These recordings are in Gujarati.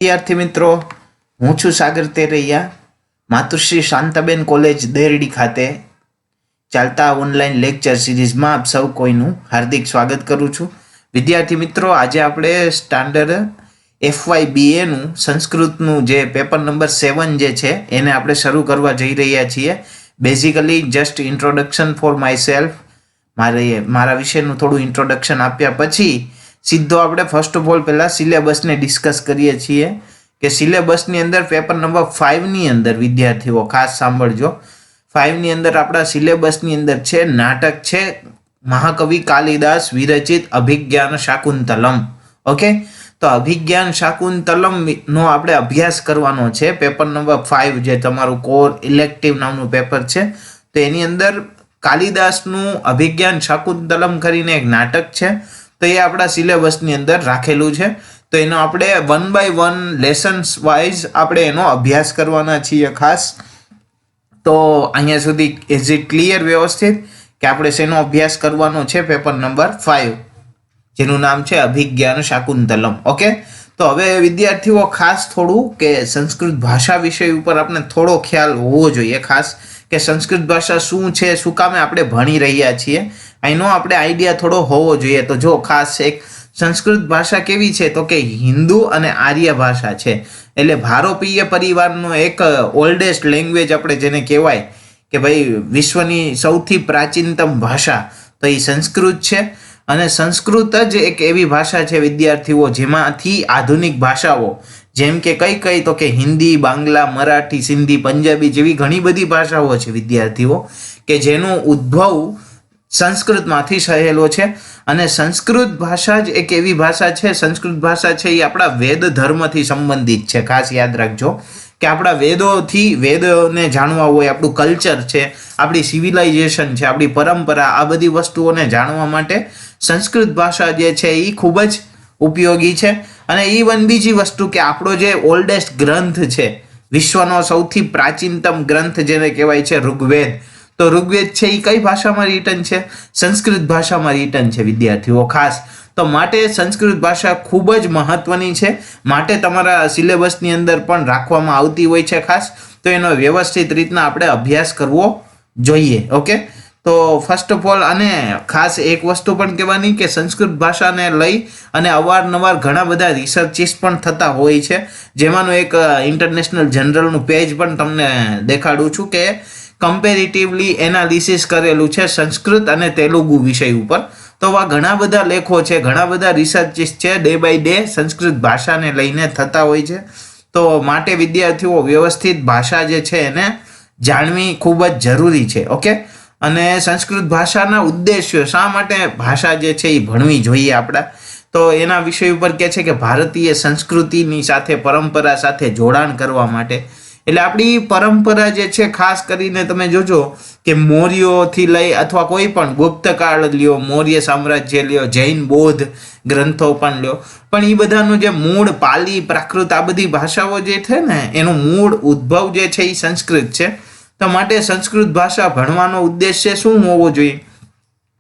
વિદ્યાર્થી મિત્રો, હું છું સાગર તેરૈયા. માતુશ્રી શાંતાબેન કોલેજ દેરડી ખાતે ચાલતા ઓનલાઈન લેક્ચર સિરીઝમાં આપ સૌ કોઈનું હાર્દિક સ્વાગત કરું છું. વિદ્યાર્થી મિત્રો, આજે આપણે સ્ટાન્ડર્ડ FYBAનું સંસ્કૃતનું જે પેપર નંબર 7 જે છે એને આપણે શરૂ કરવા જઈ રહ્યા છીએ. Basically just introduction for my self, મારા વિશેનું થોડું ઇન્ટ્રોડક્શન આપ્યા પછી સીધો આપણે ફર્સ્ટ ઓફ ઓલ પહેલાં સિલેબસને ડિસ્કસ કરીએ છીએ કે સિલેબસની અંદર પેપર નંબર 5ની અંદર વિદ્યાર્થીઓ ખાસ સાંભળજો. 5ની અંદર આપણા સિલેબસની અંદર છે નાટક છે મહાકવિ કાલિદાસ વિરચિત અભિજ્ઞાન શાકુંતલમ. ઓકે, તો અભિજ્ઞાન શાકુંતલમ નો આપણે અભ્યાસ કરવાનો છે. પેપર નંબર 5 જે તમારું કોર ઇલેક્ટિવ નામનું પેપર છે, તો એની અંદર કાલિદાસનું અભિજ્ઞાન શાકુંતલમ કરીને એક નાટક છે, તો એ આપણા સિલેબસની અંદર રાખેલું છે. તો એનો આપણે 1 by 1 લેસન્સ વાઇઝ આપણે એનો અભ્યાસ કરવાના છીએ ખાસ. તો અહીંયા સુધી ઇઝ ઇટ ક્લિયર વ્યવસ્થિત કે આપણે શેનો અભ્યાસ કરવાનો છે? પેપર નંબર 5 જેનું નામ છે અભિજ્ઞાન શાકુંતલમ. ઓકે, તો હવે વિદ્યાર્થીઓ ખાસ થોડું કે સંસ્કૃત ભાષા વિષય ઉપર આપણે થોડો ખ્યાલ હોવો જોઈએ ખાસ, કે સંસ્કૃત ભાષા શું છે, શું કામે આપણે ભણી રહ્યા છીએ, એનો આપણે આઈડિયા થોડો હોવો જોઈએ. તો જો ખાસ એક સંસ્કૃત ભાષા કેવી છે તો કે હિન્દુ અને આર્ય ભાષા છે, એટલે ભારોપીય પરિવારનો એક ઓલ્ડેસ્ટ લેંગ્વેજ આપણે જેને કહેવાય કે ભાઈ વિશ્વની સૌથી પ્રાચીનતમ ભાષા, તો એ સંસ્કૃત છે. અને સંસ્કૃત જ એક એવી ભાષા છે વિદ્યાર્થીઓ જેમાંથી આધુનિક ભાષાઓ જેમ કે કઈ તો કે હિન્દી, બાંગ્લા, મરાઠી, સિંધી, પંજાબી જેવી ઘણી બધી ભાષાઓ છે વિદ્યાર્થીઓ કે જેનો ઉદ્ભવ સંસ્કૃતમાંથી થયેલો છે. અને સંસ્કૃત ભાષા જ એક એવી ભાષા છે, સંસ્કૃત ભાષા છે એ આપણા વેદ ધર્મથી સંબંધિત છે. ખાસ યાદ રાખજો કે આપણા વેદોને જાણવા હોય, આપણું કલ્ચર છે, આપણી સિવિલાઇઝેશન છે, આપણી પરંપરા, આ બધી વસ્તુઓને જાણવા માટે સંસ્કૃત ભાષા જે છે એ ખૂબ જ ઉપયોગી છે. અને ઇવન બીજી વસ્તુ કે આપણો જે ઓલ્ડેસ્ટ ગ્રંથ છે, વિશ્વનો સૌથી પ્રાચીનતમ ગ્રંથ જેને કહેવાય છે ઋગ્વેદ, તો ઋગ્વેદ છે એ કઈ ભાષામાં રિટન છે? સંસ્કૃત ભાષામાં રિટન છે વિદ્યાર્થીઓ ખાસ. તો માટે સંસ્કૃત ભાષા ખૂબ જ મહત્વની છે, માટે તમારા સિલેબસની અંદર પણ રાખવામાં આવતી હોય છે ખાસ. તો એનો વ્યવસ્થિત રીતના આપણે અભ્યાસ કરવો જોઈએ. ઓકે, તો ફર્સ્ટ ઓફ ઓલ, અને ખાસ એક વસ્તુ પણ કહેવાની કે સંસ્કૃત ભાષાને લઈ અને અવારનવાર ઘણા બધા રિસર્ચિસ પણ થતા હોય છે, જેમાંનું એક ઇન્ટરનેશનલ જર્નલનું પેજ પણ તમને દેખાડું છું કે કમ્પેરેટિવલી એનાલિસિસ કરેલું છે સંસ્કૃત અને તેલુગુ વિષય ઉપર. તો આ ઘણા બધા લેખો છે, ઘણા બધા રિસર્ચિસ છે, ડે બાય ડે સંસ્કૃત ભાષાને લઈને થતા હોય છે. તો માટે વિદ્યાર્થીઓ વ્યવસ્થિત ભાષા જે છે એને જાણવી ખૂબ જ જરૂરી છે. ઓકે, અને સંસ્કૃત ભાષાના ઉદ્દેશ્યો, શા માટે ભાષા જે છે એ ભણવી જોઈએ આપણા, તો એના વિષય ઉપર કહે છે કે ભારતીય સંસ્કૃતિની સાથે પરંપરા સાથે જોડાણ કરવા માટે. એટલે આપણી પરંપરા જે છે ખાસ કરીને તમે જોજો કે મૌર્યોથી લઈ અથવા કોઈ પણ ગુપ્તકાળ લ્યો, મૌર્ય સામ્રાજ્ય લ્યો, જૈન બૌદ્ધ ગ્રંથો પણ લ્યો, પણ એ બધાનું જે મૂળ પાલી, પ્રાકૃત આ બધી ભાષાઓ જે છે ને એનું મૂળ ઉદ્ભવ જે છે એ સંસ્કૃત છે. તો માટે સંસ્કૃત ભાષા ભણવાનો ઉદ્દેશ્ય શું હોવો જોઈએ?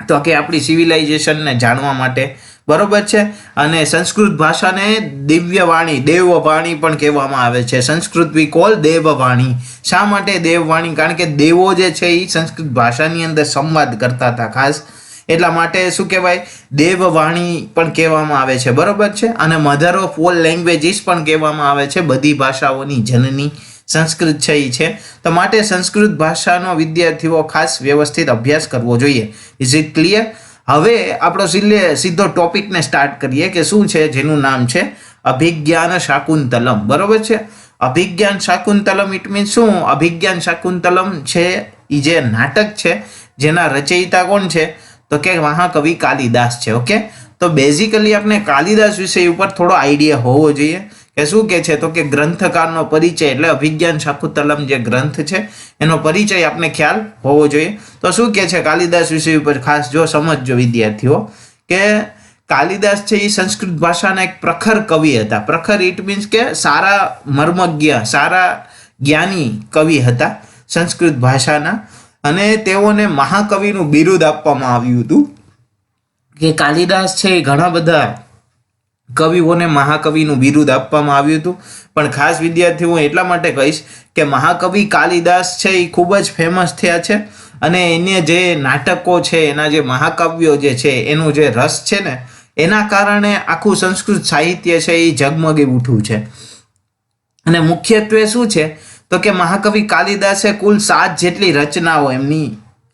તો કે આપણી સિવિલાઇઝેશનને જાણવા માટે, બરોબર છે. અને સંસ્કૃત ભાષાને દિવ્યવાણી, દેવવાણી પણ કહેવામાં આવે છે. સંસ્કૃત વી કોલ દેવવાણી. શા માટે દેવવાણી? કારણ કે દેવો જે છે એ સંસ્કૃત ભાષાની અંદર સંવાદ કરતા હતા ખાસ, એટલા માટે શું કહેવાય? દેવવાણી પણ કહેવામાં આવે છે, બરોબર છે. અને મધર ઓફ ઓલ લેંગ્વેજીસ પણ કહેવામાં આવે છે, બધી ભાષાઓની જનની સંસ્કૃત છે એ છે. તો માટે સંસ્કૃત ભાષાનો વિદ્યાર્થીઓ ખાસ વ્યવસ્થિત અભ્યાસ કરવો જોઈએ. Is it clear? હવે આપણો સીધો ટોપિકને સ્ટાર્ટ કરીએ કે શું છે, જેનું નામ છે અભિજ્ઞાન શાકુંતલમ. બરોબર છે, અભિજ્ઞાન શાકુંતલમ ઇટ મીન્સ શું? અભિજ્ઞાન શાકુંતલમ છે એ જે નાટક છે જેના રચયિતા કોણ છે તો કે મહાકવિ કાલિદાસ છે. ઓકે, તો બેઝિકલી આપણે કાલિદાસ વિષય ઉપર થોડો આઈડિયા હોવો જોઈએ કે શું કે છે તો કે ગ્રંથકારનો પરિચય, એટલે અભિજ્ઞાન શાકુંતલમ જે ગ્રંથ છે એનો પરિચય આપણે ખ્યાલ હોવો જોઈએ. તો શું કે છે કાલિદાસ વિષય ઉપર ખાસ જો સમજજો વિદ્યાર્થીઓ કે કાલિદાસ છે એ સંસ્કૃત ભાષાના એક પ્રખર કવિ હતા. પ્રખર ઇટ મીન્સ કે સારા મર્મજ્ઞ, સારા જ્ઞાની કવિ હતા સંસ્કૃત ભાષાના. અને તેઓને મહાકવિનું બિરુદ આપવામાં આવ્યું હતું કે કાલિદાસ છે એ ઘણા બધા કવિઓને મહાકવિનું બિરુદ આપવામાં આવ્યું હતું. પણ ખાસ વિદ્યાર્થીઓ હું એટલા માટે કહીશ કે મહાકવિ કાલિદાસ છે એ ખૂબ જ ફેમસ થયા છે અને એને જે નાટકો છે, એના જે મહાકાવ્યો જે છે, એનો જે રસ છે ને, એના કારણે આખું સંસ્કૃત સાહિત્ય છે એ ઝગમગી ઉઠ્યું છે. અને મુખ્યત્વે શું છે તો કે મહાકવિ કાલિદાસે કુલ 7 જેટલી રચનાઓ એમની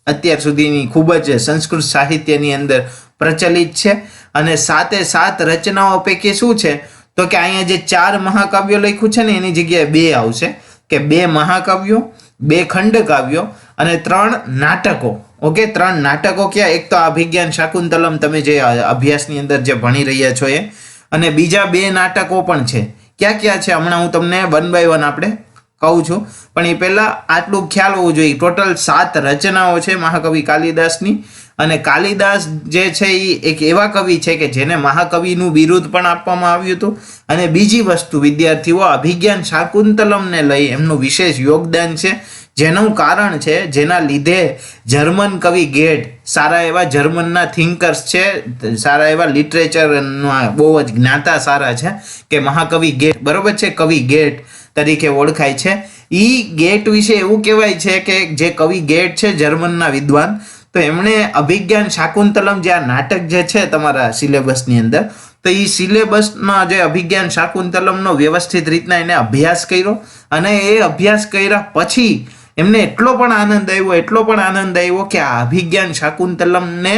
અત્યાર સુધીની ખૂબ જ સંસ્કૃત સાહિત્યની અંદર પ્રચલિત છે. અને 7 રચનાઓ પૈકી શું છે તો કે અહીંયા જે 4 મહાકાવ્યો લખ્યું છે ને એની જગ્યાએ 2 આવશે, કે 2 મહાકાવ્યો, 2 ખંડકાવ્યો અને 3 નાટકો. ઓકે, 3 નાટકો ક્યાં? એક તો અભિજ્ઞાન શાકુંતલમ તમે જે અભ્યાસની અંદર જે ભણી રહ્યા છો એ, અને બીજા 2 નાટકો પણ છે. ક્યાં ક્યાં છે હમણાં હું તમને 1 by 1 આપણે કહું છું, પણ એ પહેલા આટલું ખ્યાલ હોવું જોઈએ. ટોટલ 7 રચનાઓ છે મહાકવિ કાલિદાસની. અને કાલિદાસ જે છે એ એક એવા કવિ છે કે જેને મહાકવિનું બિરુદ પણ આપવામાં આવ્યું હતું. અને બીજી વસ્તુ વિદ્યાર્થીઓ, અભિજ્ઞાન શાકુંતલમને લઈ એમનું વિશેષ યોગદાન છે, જેનું કારણ છે, જેના લીધે જર્મન કવિ ગેટ, સારા એવા જર્મનના થિંકર્સ છે, સારા એવા લિટરેચરના બહુ જ જ્ઞાતા સારા છે, કે મહાકવિ ગેટ, બરોબર છે, કવિ ગેટ તરીકે ઓળખાય છે. ઈ ગેટ વિશે એવું કહેવાય છે કે જે કવિ ગેટ છે જર્મનના વિદ્વાન, તો એમણે અભિજ્ઞાન શાકુંતલમ જે આ નાટક જે છે તમારા સિલેબસની અંદર, તો એ સિલેબસમાં જે અભિજ્ઞાન શાકુંતલમનો વ્યવસ્થિત રીતના એને અભ્યાસ કર્યો. અને એ અભ્યાસ કર્યા પછી એમને એટલો પણ આનંદ આવ્યો કે આ અભિજ્ઞાન શાકુંતલમને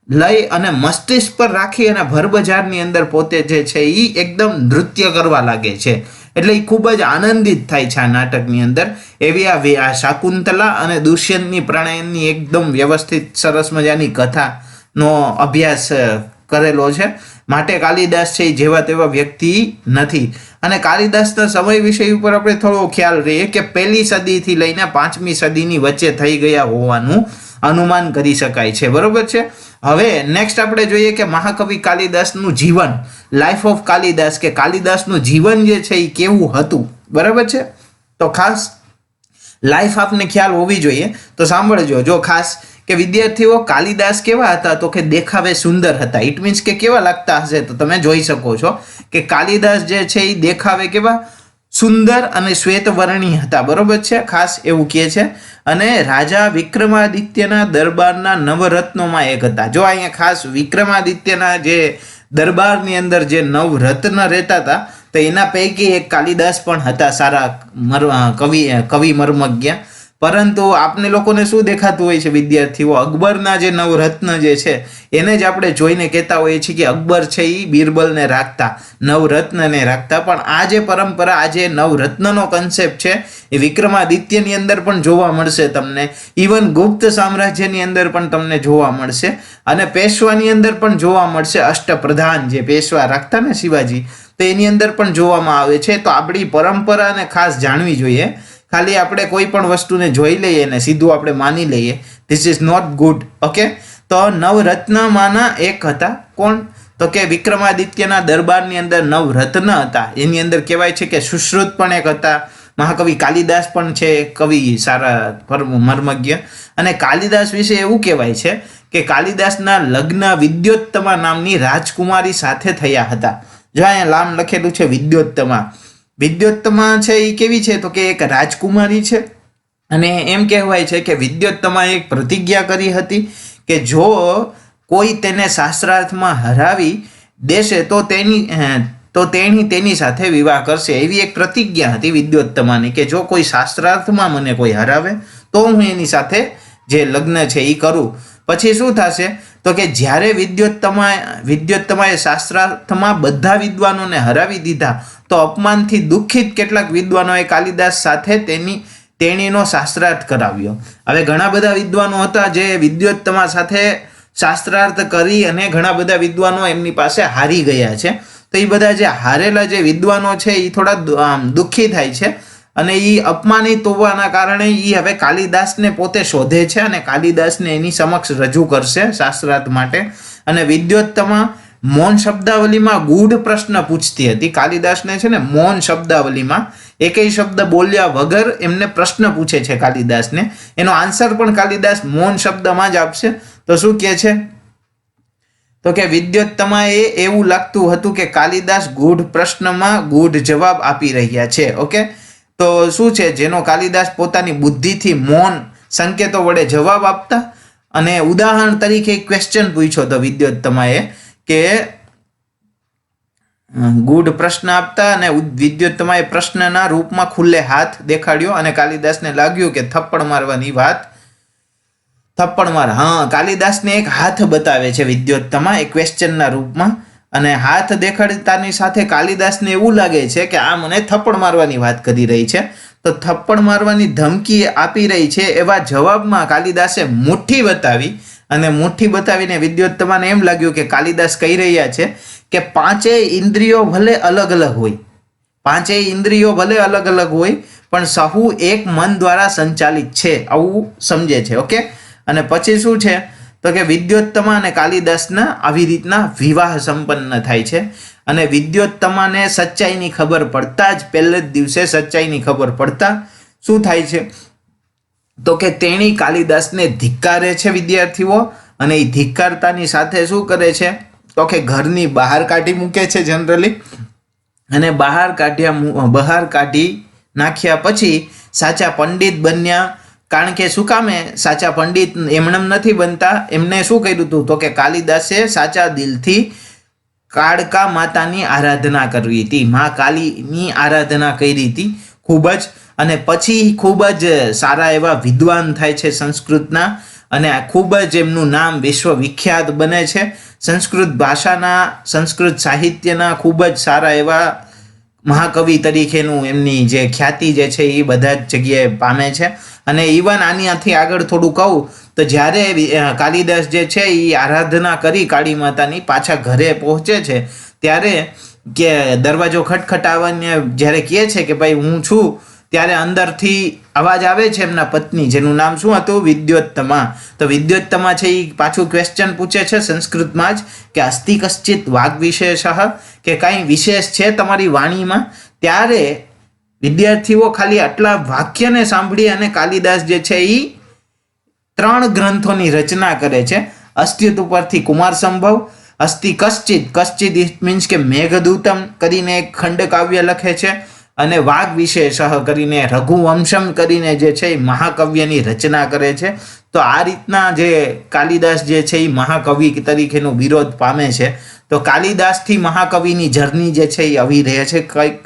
લઈ અને મસ્તિષ્ક પર રાખી અને ભરબજારની અંદર પોતે જે છે એ એકદમ નૃત્ય કરવા લાગે છે. એટલે એ ખૂબ જ આનંદિત થાય છે આ નાટકની અંદર. એવી આ શાકુંતલા અને દુષ્યંતની પ્રણયનની એકદમ વ્યવસ્થિત સરસ મજાની કથાનો અભ્યાસ કરેલો છે. માટે કાલિદાસ છે એ જેવા તેવા વ્યક્તિ નથી. અને કાલિદાસના સમય વિષય ઉપર આપણે થોડો ખ્યાલ રહીએ કે 1લી સદીથી લઈને 5મી સદીની વચ્ચે થઈ ગયા હોવાનું અનુમાન કરી શકાય છે, બરોબર છે. હવે નેક્સ્ટ આપણે જોઈએ કે મહાકવિ કાલિદાસનું જીવન, લાઈફ ઓફ કાલિદાસ, કે કાલિદાસનું જીવન જે છે એ કેવું હતું, બરાબર છે. તો ખાસ લાઈફ આપને ખ્યાલ હોવી જોઈએ, તો સાંભળજો. જો ખાસ કે વિદ્યાર્થીઓ, કાલિદાસ કેવા હતા તો કે દેખાવે સુંદર હતા. ઇટ મીન્સ કે કેવા લાગતા હશે તો તમે જોઈ શકો છો કે કાલિદાસ જે છે એ દેખાવે કેવા સુંદર અને શ્વેતવર્ણી હતા, બરોબર છે, ખાસ એવું કહે છે. અને રાજા વિક્રમાદિત્યના દરબારના નવરત્નોમાં એક હતા. જો અહીંયા ખાસ વિક્રમાદિત્યના જે દરબારની અંદર જે નવરત્ન રહેતા હતા, તો એના પૈકી એક કાલિદાસ પણ હતા, સારા કવિ મર્મજ્ઞ. પરંતુ આપને લોકોને શું દેખાતું હોય છે વિદ્યાર્થીઓ, અકબરના જે નવરત્ન જે છે એને જ આપણે જોઈને કહેતા હોઈએ છીએ કે અકબર છે એ બિરબલને રાખતા, નવરત્નને રાખતા. પણ આ જે પરંપરા, આ જે નવરત્નનો કન્સેપ્ટ છે એ વિક્રમાદિત્યની અંદર પણ જોવા મળશે તમને. ઇવન ગુપ્ત સામ્રાજ્યની અંદર પણ તમને જોવા મળશે. અને પેશવાની અંદર પણ જોવા મળશે. અષ્ટપ્રધાન જે પેશવા રાખતા ને શિવાજી, તો એની અંદર પણ જોવામાં આવે છે. તો આપણી પરંપરાને ખાસ જાણવી જોઈએ. ખાલી આપણે કોઈ પણ વસ્તુને જોઈ લઈએ ને સીધું આપણે માની લઈએ, this is not good. Okay, તો નવરત્નમાંના એક હતા. કોણ? તો કે વિક્રમાદિત્યના દરબારની અંદર નવરત્ન હતા. એની અંદર કહેવાય છે કે સુશ્રુત પણ એક હતા. મહાકવિ કાલિદાસ પણ છે કવિ, સારા મર્મજ્ઞ. અને કાલિદાસ વિશે એવું કહેવાય છે કે કાલિદાસના લગ્ન વિદ્યોત્તમા નામની રાજકુમારી સાથે થયા હતા. જો અહીંયા નામ લખેલું છે વિદ્યોત્તમા. વિદ્યોત્તમા છે એ કેવી છે તો કે એક રાજકુમારી છે. અને એમ કહેવાય છે કે વિદ્યોત્તમાએ એક પ્રતિજ્ઞા કરી હતી કે જો કોઈ તેને શાસ્ત્રાર્થમાં હરાવી દેશે તો તેની સાથે વિવાહ કરશે. એવી એક પ્રતિજ્ઞા હતી વિદ્યોત્તમાની કે જો કોઈ શાસ્ત્રાર્થમાં મને કોઈ હરાવે તો હું એની સાથે જે લગ્ન છે એ કરું. પછી શું થશે તો કે જ્યારે વિદ્યોત્તમાએ શાસ્ત્રાર્થમાં બધા વિદ્વાનોને હરાવી દીધા, તો અપમાનથી દુઃખિત કેટલાક વિદ્વાનોએ કાલિદાસ સાથે તેણીનો શાસ્ત્રાર્થ કરાવ્યો. હવે ઘણા બધા વિદ્વાનો હતા જે વિદ્યોત્તમા સાથે શાસ્ત્રાર્થ કરી અને ઘણા બધા વિદ્વાનો એમની પાસે હારી ગયા છે. તો એ બધા જે હારેલા જે વિદ્વાનો છે એ થોડા દુઃખી થાય છે અને એ અપમાનિત હોવાના કારણે એ હવે કાલિદાસને પોતે શોધે છે અને કાલિદાસને એની સમક્ષ રજૂ કરશે શાસ્ત્રાર્થ માટે. અને વિદ્યોત્તમા મૌન શબ્દાવલીમાં ગૂઢ પ્રશ્ન પૂછતી હતી. કાલિદાસને છે ને મૌન શબ્દાવલીમાં એકેય શબ્દ બોલ્યા વગર એમને પ્રશ્ન પૂછે છે કાલિદાસને. એનો આન્સર પણ કાલિદાસ મૌન શબ્દમાં જ આપશે. તો શું કહે છે? તો કે વિદ્યોત્તમાએ એવું લાગતું હતું કે કાલિદાસ ગૂઢ પ્રશ્નમાં ગૂઢ જવાબ આપી રહ્યા છે. ઓકે, તો શું છે, જેનો કાલિદાસ પોતાની બુદ્ધિથી મૌન સંકેતો વડે જવાબ આપતા. અને ઉદાહરણ તરીકે એક ક્વેશ્ચન પૂછ્યો તો વિદ્યોત્તમાએ કે ગૂઢ પ્રશ્ન આપતા અને વિદ્યોત્તમાએ પ્રશ્નના રૂપમાં ખુલ્લે હાથ દેખાડ્યો અને કાલિદાસને લાગ્યું કે થપ્પડ મારવાની વાત થપ્પડ માર કાલિદાસને એક હાથ બતાવે છે વિદ્યોત્તમા એક ક્વેશ્ચનના રૂપમાં, અને હાથ દેખાડતાની સાથે કાલિદાસને એવું લાગે છે કે આ મને થપ્પડ મારવાની વાત કરી રહી છે. તો થપ્પડ મારવાની ધમકી આપી રહી છે એવા જવાબમાં કાલિદાસે મુઠ્ઠી બતાવી, અને મુઠ્ઠી બતાવીને વિદ્યોત્તમાને એમ લાગ્યું કે કાલિદાસ કહી રહ્યા છે કે પાંચેય ઇન્દ્રિયો ભલે અલગ અલગ હોય, પાંચેય ઇન્દ્રિયો ભલે અલગ અલગ હોય, પણ સહુ એક મન દ્વારા સંચાલિત છે, આવું સમજે છે. ઓકે, અને પછી શું છે તો કે વિદ્યોત્તમા અને કાલિદાસના આવી રીતના વિવાહ સંપન્ન થાય છે. અને વિદ્યોત્તમાને સચ્ચાઈની ખબર પડતા જ પહેલે જ દિવસે સચ્ચાઈની ખબર પડતા શું થાય છે તો કે તેણી કાલિદાસને ધિક્કારે છે વિદ્યાર્થીઓ, અને એ ધિક્કારતાની સાથે શું કરે છે તો કે ઘરની બહાર કાઢી મૂકે છે જનરલી, અને બહાર કાઢી નાખ્યા પછી સાચા પંડિત બન્યા. કારણ કે શું કામે સાચા પંડિત એમનેમ નથી બનતા, એમને શું કર્યું હતું તો કે કાલિદાસે સાચા દિલથી કાળકા માતાની આરાધના કરવી હતી, મા કાલીની આરાધના કરી હતી ખૂબ જ, અને પછી ખૂબ જ સારા એવા વિદ્વાન થાય છે સંસ્કૃતના, અને ખૂબ જ એમનું નામ વિશ્વવિખ્યાત બને છે. સંસ્કૃત ભાષાના, સંસ્કૃત સાહિત્યના ખૂબ જ સારા એવા મહાકવિ તરીકેનું એમની જે ખ્યાતિ જે છે એ બધા જ જગ્યાએ પામે છે. અને ઇવન આનાથી આગળ થોડું કહું તો જ્યારે કાલિદાસ જે છે એ આરાધના કરી કાળી માતાની પાછા ઘરે પહોંચે છે ત્યારે કે દરવાજો ખટખટાવવાને જ્યારે કહે છે કે ભાઈ હું છું, ત્યારે અંદરથી અવાજ આવે છે એમના પત્ની, જેનું નામ શું હતું વિદ્યોત્તમા. તો વિદ્યોત્તમા છે એ પાછું ક્વેશ્ચન પૂછે છે સંસ્કૃતમાં જ કે અસ્તિ કશ્ચિત વાગ વિશેષ, કે કાંઈ વિશેષ છે તમારી વાણીમાં. ત્યારે વિદ્યાર્થીઓ ખાલી આટલા વાક્યને સાંભળી અને કાલિદાસ જે છે એ 3 ગ્રંથોની રચના કરે છે. અસ્ત્યુત ઉપરથી કુમાર સંભવ, અસ્તિ કશ્ચિત, કશ્ચિત ઇટ મીન્સ કે મેઘદૂતમ કરીને એક ખંડ કાવ્ય લખે છે, અને વાગ વિશેષ કરીને રઘુવંશમ કરીને જે છે એ મહાકાવ્યની રચના કરે છે. તો આ રીતના જે કાલિદાસ જે છે એ મહાકવિ તરીકેનો વિરોધ પામે છે. તો કાલિદાસથી મહાકવિની જર્ની જે છે એ આવી રહે છે કંઈક.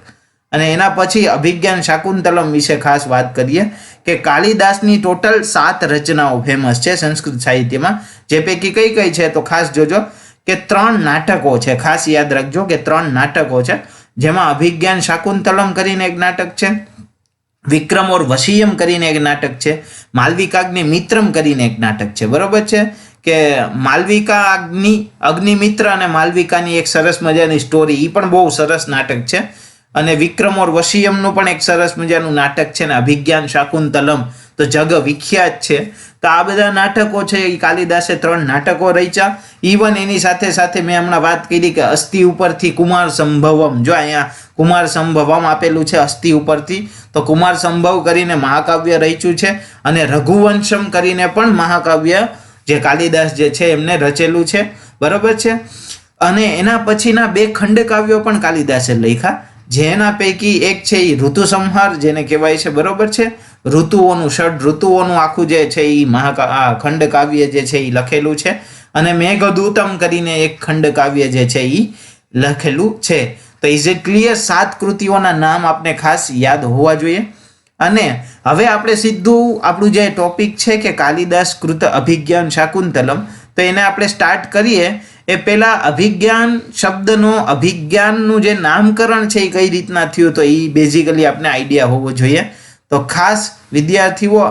અને એના પછી અભિજ્ઞાન શાકુંતલમ વિશે ખાસ વાત કરીએ કે કાલિદાસની ટોટલ 7 રચનાઓ ફેમસ છે સંસ્કૃત સાહિત્યમાં, જે પૈકી કઈ કઈ છે તો ખાસ જોજો કે 3 નાટકો છે. ખાસ યાદ રાખજો કે 3 નાટકો છે, જેમાં અભિજ્ઞાન શાકુંતલમ કરીને એક નાટક છે, વિક્રમ ઓર વસીયમ કરીને એક નાટક છે, માલવિકાગ્નિ મિત્રમ કરીને એક નાટક છે. બરોબર છે કે માલવિકા અગ્નિમિત્ર અને માલવિકાની એક સરસ મજાની સ્ટોરી, એ પણ બહુ સરસ નાટક છે. અને વિક્રમ ઓર વસીયમનું પણ એક સરસ મજાનું નાટક છે, ને અભિજ્ઞાન શાકુંતલમ તો જગ વિખ્યાત છે. તો આ બધા નાટકો છે એ કાલિદાસે 3 નાટકો રચ્યા. ઇવન એની સાથે સાથે મેં હમણાં વાત કરી કે અસ્થિ ઉપરથી કુમાર સંભવમ, જો અહીંયા કુમાર સંભવમ આપેલું છે અસ્થિ ઉપરથી, તો કુમાર સંભવ કરીને મહાકાવ્ય રચ્યું છે, અને રઘુવંશમ કરીને પણ મહાકાવ્ય જે કાલિદાસ જે છે એમને રચેલું છે. બરોબર છે. અને એના પછીના 2 ખંડકાવ્યો પણ કાલિદાસે લખ્યા, જેના પૈકી એક છે એ ઋતુ સંહાર જેને કહેવાય છે. બરોબર છે, ઋતુઓનું 6 ઋતુઓનું આખું જે છે એ ખંડ કાવ્ય જે છે એ લખેલું છે, અને મેઘદૂતમ કરીને એક ખંડ કાવ્ય જે છે એ લખેલું છે. તો ઇઝ ઇટ ક્લિયર? 7 કૃતિઓના નામ આપણે ખાસ યાદ હોવા જોઈએ. અને હવે આપણે સીધું આપણું જે ટોપિક છે કે કાલિદાસ કૃત અભિજ્ઞાન શાકુંતલમ, તો એને આપણે સ્ટાર્ટ કરીએ એ પહેલા અભિજ્ઞાન શબ્દનો, અભિજ્ઞાનનું જે નામકરણ છે એ કઈ રીતના થયું તો એ બેઝિકલી આપણે આઈડિયા હોવો જોઈએ. તો ખાસ વિદ્યાર્થીઓ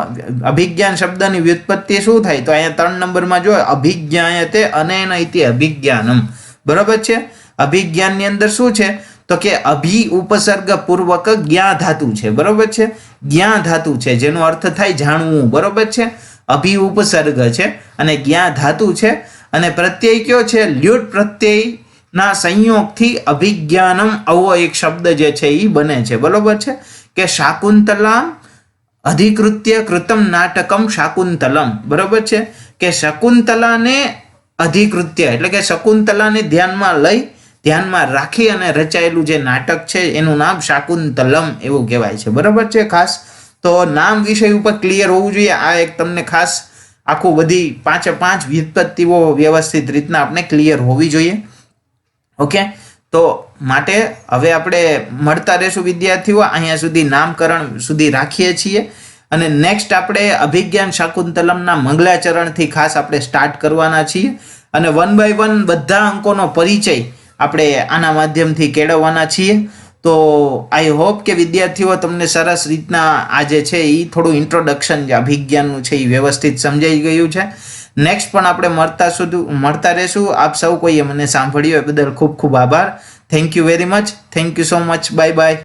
અભિજ્ઞાન શબ્દની વ્યુત્પત્તિ શું થાય તો અહીંયા 3 નંબરમાં જો અભિજ્ઞાયતે અનેન ઇતિ અભિજ્ઞાનમ. બરોબર છે. અભિજ્ઞાનની અંદર શું છે તો કે અભિ ઉપસર્ગ પૂર્વક જ્ઞા ધાતુ છે. બરોબર છે, જ્ઞા ધાતુ છે જેનો અર્થ થાય જાણવું. બરોબર છે, અભિ ઉપસર્ગ છે અને જ્ઞા ધાતુ છે, અને પ્રત્યય કયો છે લ્યુટ પ્રત્યય ના સંયોગથી અભિજ્ઞાનમ આવો એક શબ્દ જે છે એ બને છે. બરોબર છે કે શાકુંતલમ અધિકૃત્ય કૃતમ નાટકમ શાકુંતલમ. બરોબર છે કે શકુંતલાને અધિકૃત્ય એટલે કે શકુંતલાને ધ્યાનમાં રાખી અને રચાયેલું જે નાટક છે એનું નામ શાકુંતલમ એવું કહેવાય છે. બરાબર છે. ખાસ તો નામ વિષય ઉપર ક્લિયર હોવું જોઈએ. આ એક તમને ખાસ આખું બધી 5 વ્યુત્પત્તિઓ વ્યવસ્થિત રીતના આપણે ક્લિયર હોવી જોઈએ. ઓકે, તો માટે હવે આપણે મળતા રહેશું વિદ્યાર્થીઓ. અહીંયા સુધી નામકરણ સુધી રાખીએ છીએ અને નેક્સ્ટ આપણે અભિજ્ઞાન શાકુંતલમના મંગલાચરણથી ખાસ આપણે સ્ટાર્ટ કરવાના છીએ અને 1 by 1 બધા અંકોનો પરિચય આપણે આના માધ્યમથી કેળવવાના છીએ. તો આઈ હોપ કે વિદ્યાર્થીઓ તમને સરસ રીતના આ જે છે એ થોડું ઇન્ટ્રોડક્શન જે અભિજ્ઞાનનું છે એ વ્યવસ્થિત સમજાઈ ગયું છે. નેક્સ્ટ પણ આપણે મળતા રહેશું. આપ સૌ કોઈએ મને સાંભળ્યું એ બદલ ખૂબ ખૂબ આભાર. Thank you very much. Thank you so much. Bye bye.